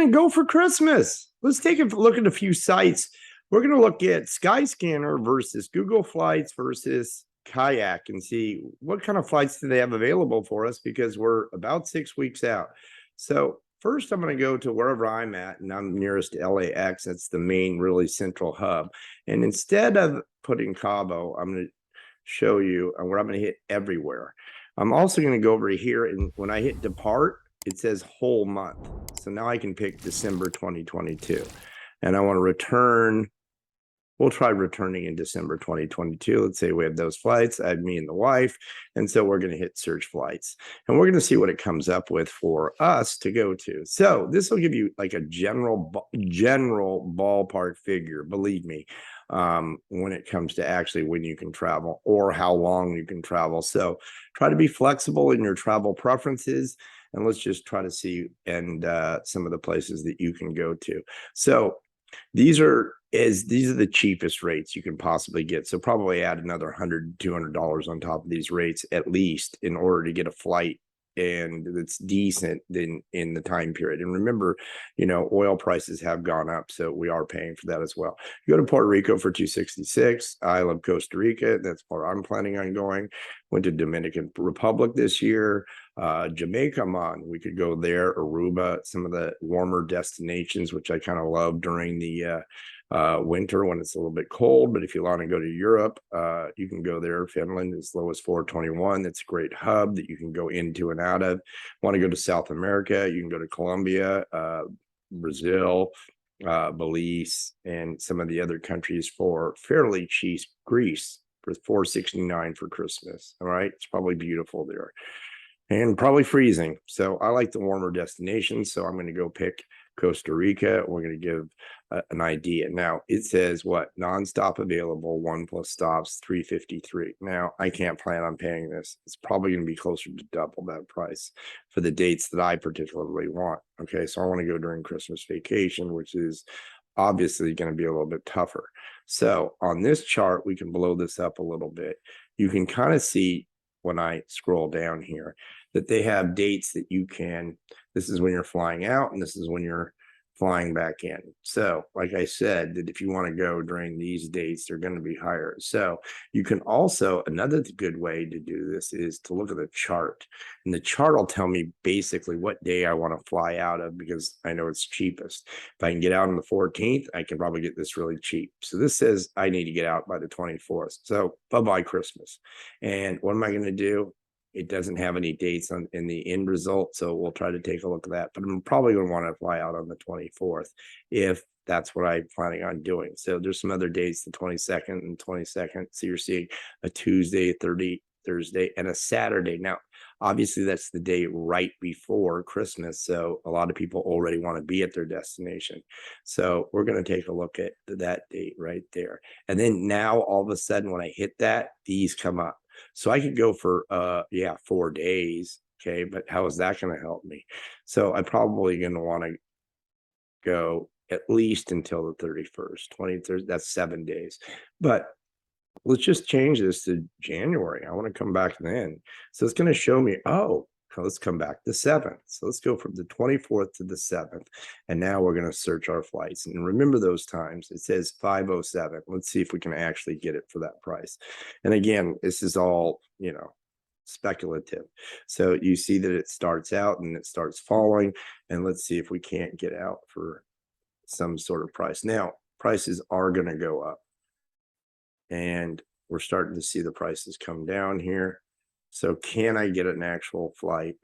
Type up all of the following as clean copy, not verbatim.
And go for Christmas. Let's take a look at a few sites. We're going to look at Skyscanner versus Google Flights versus Kayak and see what kind of flights do they have available for us, because we're about 6 weeks out. So first, I'm going to go to wherever I'm at, and I'm nearest to LAX. That's the main, really central hub. And instead of putting Cabo, I'm going to show you where I'm going to hit everywhere. I'm also going to go over here, and when I hit depart, it says whole month. So now I can pick December 2022. And I want to return. We'll try returning in December 2022. Let's say we have those flights. I have me and the wife. And so we're going to hit search flights. And we're going to see what it comes up with for us to go to. So this will give you like a general ballpark figure, believe me, when it comes to actually when you can travel or how long you can travel. So try to be flexible in your travel preferences. And let's just try to see some of the places that you can go to. So these are the cheapest rates you can possibly get. So probably add another $100, $200 on top of these rates at least in order to get a flight and it's decent in the time period. And remember, oil prices have gone up, so we are paying for that as well. You go to Puerto Rico for $266. I love Costa Rica. That's where I'm planning on going. Went to Dominican Republic this year. Jamaica, we could go there. Aruba, some of the warmer destinations, which I kind of love during the winter when it's a little bit cold. But if you want to go to Europe, you can go there. Finland is low as 421. That's a great hub that you can go into and out of. Want to go to South America, you can go to Colombia, Brazil, Belize, and some of the other countries for fairly cheap. Greece for $469 for Christmas. All right, it's probably beautiful there and probably freezing. So I like the warmer destinations. So I'm going to go pick Costa Rica. We're going to give an idea. Now it says what? Nonstop available, 1+ stops, $353. Now I can't plan on paying this. It's probably going to be closer to double that price for the dates that I particularly want. Okay, so I want to go during Christmas vacation, which is obviously going to be a little bit tougher. So on this chart, we can blow this up a little bit. You can kind of see when I scroll down here that they have dates that you can, this is when you're flying out and this is when you're flying back in. So like I said, that if you want to go during these dates, they're going to be higher. So you can also, another good way to do this is to look at the chart, and the chart will tell me basically what day I want to fly out of, because I know it's cheapest. If I can get out on the 14th, I can probably get this really cheap. So this says I need to get out by the 24th. So bye-bye Christmas. And what am I going to do? It doesn't have any dates in the end result, so we'll try to take a look at that. But I'm probably going to want to fly out on the 24th if that's what I'm planning on doing. So there's some other dates, the 22nd and 22nd. So you're seeing a Tuesday, Thursday, and a Saturday. Now, obviously, that's the day right before Christmas. So a lot of people already want to be at their destination. So we're going to take a look at that date right there. And then now, all of a sudden, when I hit that, these come up. So I could go for 4 days. Okay, but how is that going to help me? So I'm probably going to want to go at least until the 31st, 23rd. That's 7 days. But let's just change this to January. I want to come back then. So it's going to show me, let's come back the 7th. So let's go from the 24th to the 7th. And now we're going to search our flights. And remember those times. It says 507. Let's see if we can actually get it for that price. And again, this is all, speculative. So you see that it starts out and it starts falling. And let's see if we can't get out for some sort of price. Now, prices are going to go up. And we're starting to see the prices come down here. So can I get an actual flight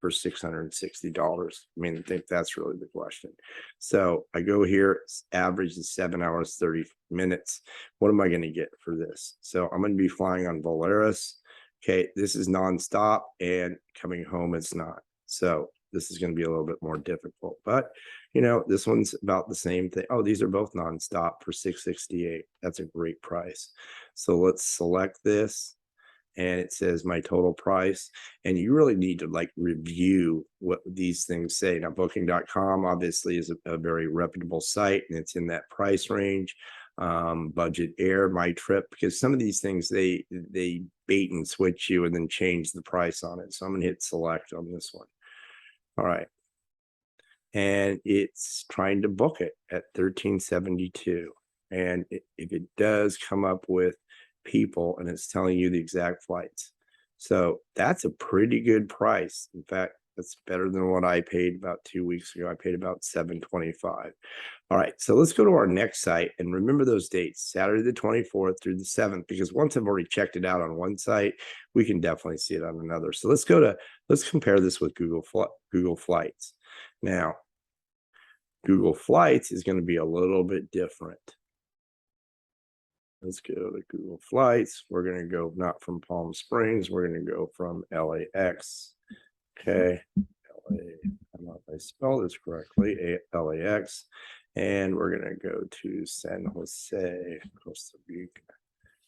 for $660? I mean, I think that's really the question. So I go here, average is 7 hours, 30 minutes. What am I going to get for this? So I'm going to be flying on Volaris. Okay, this is nonstop, and coming home, it's not. So this is going to be a little bit more difficult, but this one's about the same thing. Oh, these are both nonstop for $668. That's a great price. So let's select this, and it says my total price. And you really need to review what these things say. Now, booking.com obviously is a very reputable site, and it's in that price range. Budget Air, My Trip, because some of these things they bait and switch you and then change the price on it. So I'm going to hit select on this one. All right. and it's trying to book it at 1372. And if it does come up with people and it's telling you the exact flights. So that's a pretty good price. In fact, that's better than what I paid about 2 weeks ago. I paid about $725. All right, so let's go to our next site and remember those dates, Saturday the 24th through the 7th, because once I've already checked it out on one site, we can definitely see it on another. So let's compare this with Google Flights. Now, Google Flights is going to be a little bit different. Let's go to Google Flights. We're going to go not from Palm Springs. We're going to go from LAX. Okay. I don't know if I spell this correctly. LAX. And we're going to go to San Jose, Costa Rica.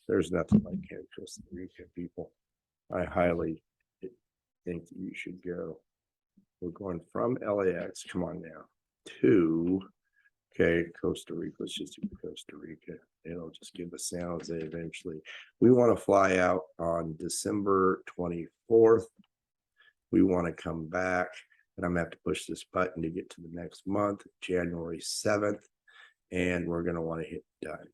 There's nothing like Costa Rica, people. I highly think you should go. We're going from LAX. Come on now. To Costa Rica. Let's just do Costa Rica. It'll just give us San Jose eventually. We want to fly out on December 24th. We want to come back, and I'm going to have to push this button to get to the next month, January 7th, and we're going to want to hit done.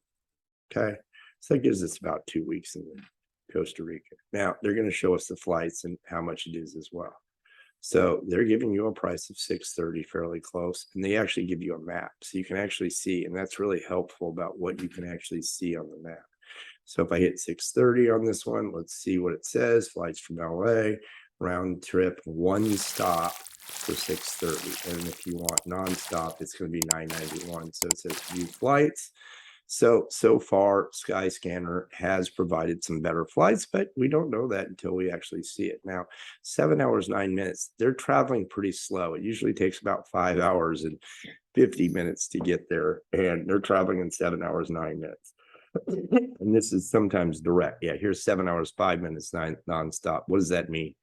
Okay, so that gives us about 2 weeks in Costa Rica. Now, they're going to show us the flights and how much it is as well. So they're giving you a price of $630, fairly close, and they actually give you a map. So you can actually see, and that's really helpful about what you can actually see on the map. So if I hit $630 on this one, let's see what it says. Flights from LA, round trip, one stop for $630. And if you want nonstop, it's going to be $991. So it says view flights. So far, Skyscanner has provided some better flights, but we don't know that until we actually see it. Now, 7 hours, 9 minutes, they're traveling pretty slow. It usually takes about 5 hours and 50 minutes to get there, and they're traveling in 7 hours, 9 minutes. And this is sometimes direct. Yeah, here's 7 hours, 5 minutes, nonstop. What does that mean?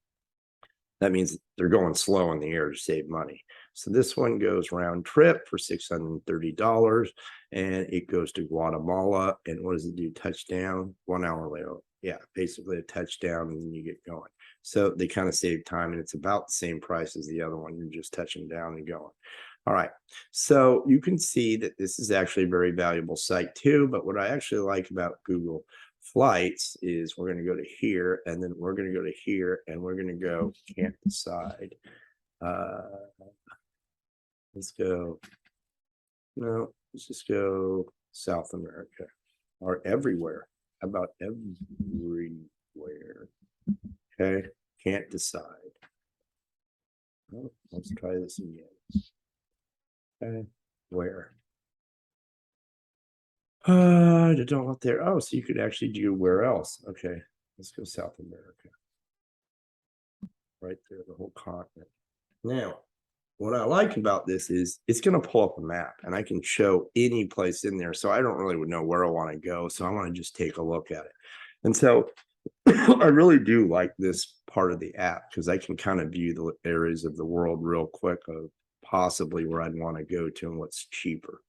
That means they're going slow in the air to save money. So this one goes round trip for $630, and it goes to Guatemala. And what does it do? Touchdown 1 hour later. Yeah, basically a touchdown, and then you get going. So they kind of save time, and it's about the same price as the other one. You're just touching down and going. All right, so you can see that this is actually a very valuable site too. But what I actually like about Google Flights is we're going to go to here, and then we're going to go to here, and we're going to go can't decide. Let's go. No, let's just go South America or everywhere. How about everywhere? Okay, can't decide. Oh, let's try this again. Okay, where? I don't want there. Oh, so you could actually do where else? Okay, let's go South America. Right there, the whole continent. Now, what I like about this is it's going to pull up a map, and I can show any place in there. So I don't really know where I want to go. So I want to just take a look at it. And so I really do like this part of the app because I can kind of view the areas of the world real quick of possibly where I'd want to go to and what's cheaper.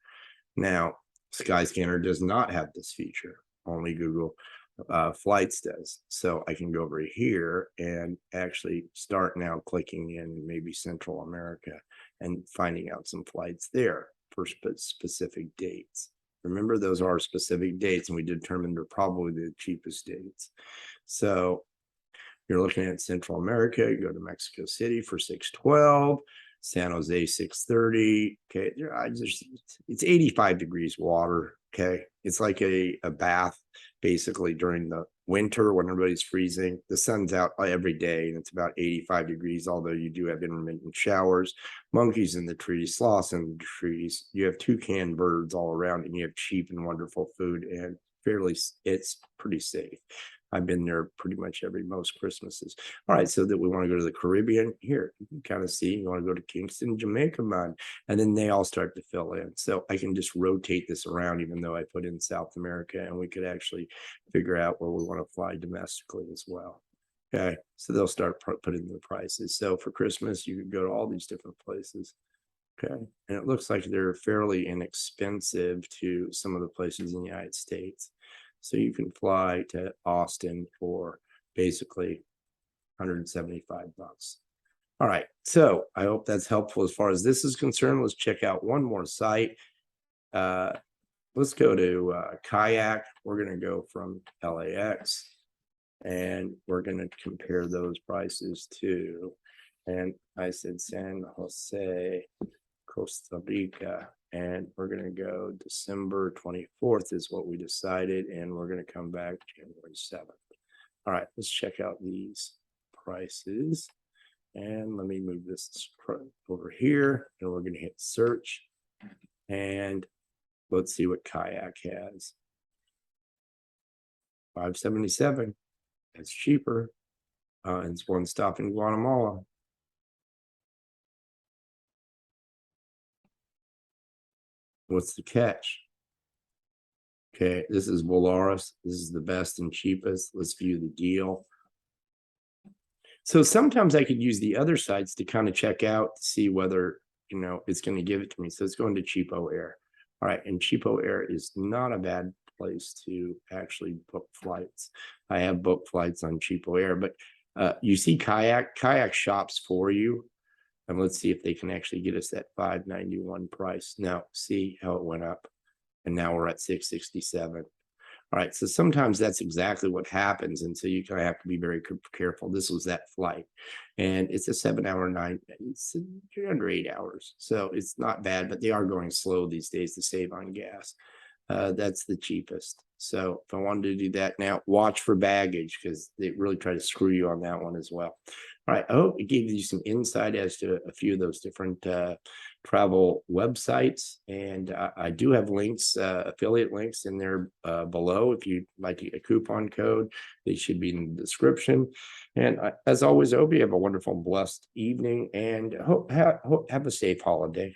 Now, Skyscanner does not have this feature. Only Google Flights does. So I can go over here and actually start now clicking in maybe Central America and finding out some flights there for specific dates. Remember, those are specific dates, and we determined they're probably the cheapest dates. So you're looking at Central America, you go to Mexico City for $612, San Jose 630. Okay, it's 85 degrees water. Okay, it's like a bath basically during the winter when everybody's freezing. The sun's out every day and it's about 85 degrees, although you do have intermittent showers. Monkeys in the trees, sloths in the trees. You have toucan birds all around, and you have cheap and wonderful food, and it's pretty safe. I've been there pretty much most Christmases. All right, so that we want to go to the Caribbean. Here, you can kind of see, you want to go to Kingston, Jamaica, man. And then they all start to fill in. So I can just rotate this around, even though I put in South America, and we could actually figure out where we want to fly domestically as well. Okay, so they'll start putting the prices. So for Christmas, you could go to all these different places. Okay, and it looks like they're fairly inexpensive to some of the places in the United States. So you can fly to Austin for basically $175. All right, so I hope that's helpful as far as this is concerned. Let's check out one more site. Let's go to Kayak. We're going to go from LAX, and we're going to compare those prices to, and I said San Jose, Costa Rica, and we're going to go December 24th is what we decided, and we're going to come back January 7th. All right, let's check out these prices. And let me move this over here, and we're going to hit search. And let's see what Kayak has. 577. That's cheaper. It's one stop in Guatemala. What's the catch? Okay, this is Volaris. This is the best and cheapest. Let's view the deal. So sometimes I could use the other sites to kind of check out to see whether, it's going to give it to me. So it's going to Cheapo Air. All right, and Cheapo Air is not a bad place to actually book flights. I have booked flights on Cheapo Air, but you see Kayak shops for you. And let's see if they can actually get us that $591 price. Now, see how it went up. And now we're at $667. All right, so sometimes that's exactly what happens. And so you kind of have to be very careful. This was that flight. And it's a 7-hour night. It's under 8 hours. So it's not bad, but they are going slow these days to save on gas. That's the cheapest. So if I wanted to do that now, watch for baggage because they really try to screw you on that one as well. All right, I hope it gave you some insight as to a few of those different travel websites. And I do have links, affiliate links in there below. If you'd like to get a coupon code, they should be in the description. And as always, I hope you have a wonderful, blessed evening and have a safe holiday.